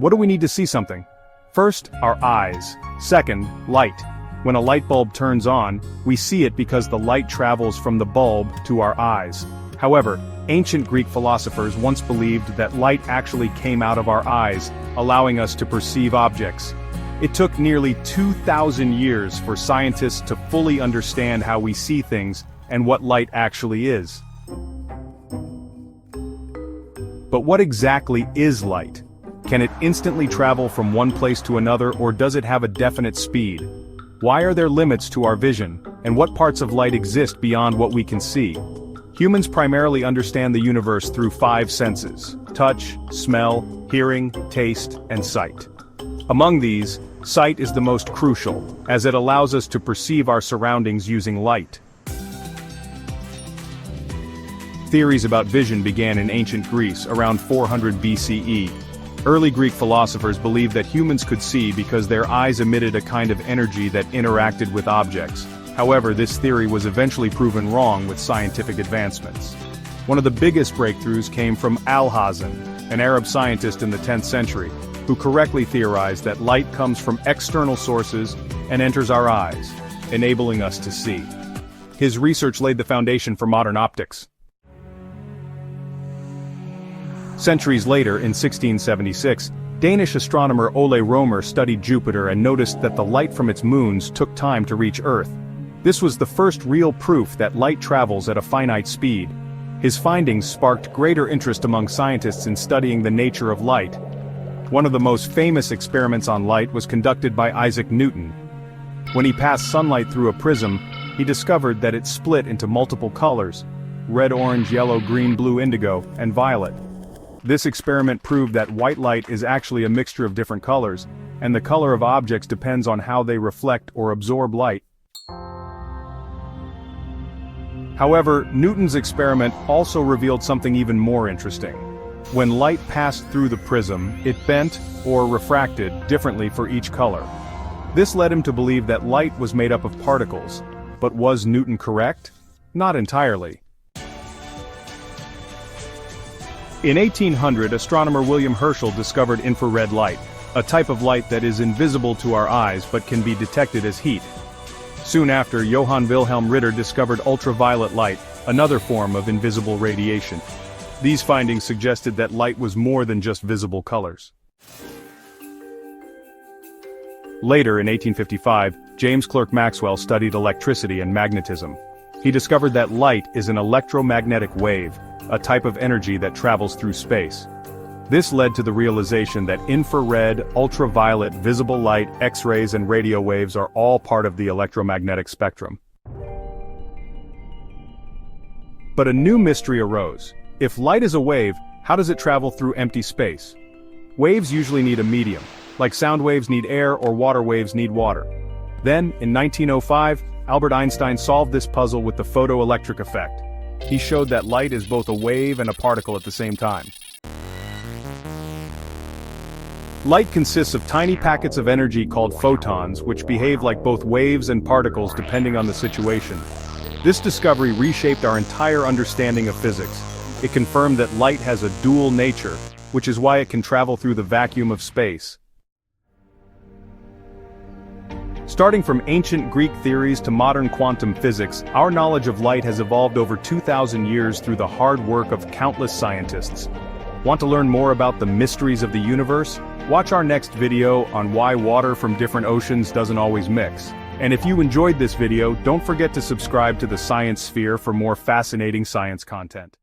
What do we need to see something? First, our eyes. Second, light. When a light bulb turns on, we see it because the light travels from the bulb to our eyes. However, ancient Greek philosophers once believed that light actually came out of our eyes, allowing us to perceive objects. It took nearly 2,000 years for scientists to fully understand how we see things and what light actually is. But what exactly is light? Can it instantly travel from one place to another, or does it have a definite speed? Why are there limits to our vision, and what parts of light exist beyond what we can see? Humans primarily understand the universe through 5 senses: touch, smell, hearing, taste, and sight. Among these, sight is the most crucial, as it allows us to perceive our surroundings using light. Theories about vision began in ancient Greece around 400 BCE. Early Greek philosophers believed that humans could see because their eyes emitted a kind of energy that interacted with objects. However, this theory was eventually proven wrong with scientific advancements. One of the biggest breakthroughs came from Alhazen, an Arab scientist in the 10th century, who correctly theorized that light comes from external sources and enters our eyes, enabling us to see. His research laid the foundation for modern optics. Centuries later, in 1676, Danish astronomer Ole Romer studied Jupiter and noticed that the light from its moons took time to reach Earth. This was the first real proof that light travels at a finite speed. His findings sparked greater interest among scientists in studying the nature of light. One of the most famous experiments on light was conducted by Isaac Newton. When he passed sunlight through a prism, he discovered that it split into multiple colors: red, orange, yellow, green, blue, indigo, and violet. This experiment proved that white light is actually a mixture of different colors, and the color of objects depends on how they reflect or absorb light. However, Newton's experiment also revealed something even more interesting. When light passed through the prism, it bent, or refracted, differently for each color. This led him to believe that light was made up of particles. But was Newton correct? Not entirely. In 1800, astronomer William Herschel discovered infrared light, a type of light that is invisible to our eyes but can be detected as heat. Soon after, Johann Wilhelm Ritter discovered ultraviolet light, another form of invisible radiation. These findings suggested that light was more than just visible colors. Later, in 1855, James Clerk Maxwell studied electricity and magnetism. He discovered that light is an electromagnetic wave, a type of energy that travels through space. This led to the realization that infrared, ultraviolet, visible light, X-rays, and radio waves are all part of the electromagnetic spectrum. But a new mystery arose. If light is a wave, how does it travel through empty space? Waves usually need a medium, like sound waves need air or water waves need water. Then, in 1905, Albert Einstein solved this puzzle with the photoelectric effect. He showed that light is both a wave and a particle at the same time. Light consists of tiny packets of energy called photons, which behave like both waves and particles depending on the situation. This discovery reshaped our entire understanding of physics. It confirmed that light has a dual nature, which is why it can travel through the vacuum of space. Starting from ancient Greek theories to modern quantum physics, our knowledge of light has evolved over 2,000 years through the hard work of countless scientists. Want to learn more about the mysteries of the universe? Watch our next video on why water from different oceans doesn't always mix. And if you enjoyed this video, don't forget to subscribe to the Science Sphere for more fascinating science content.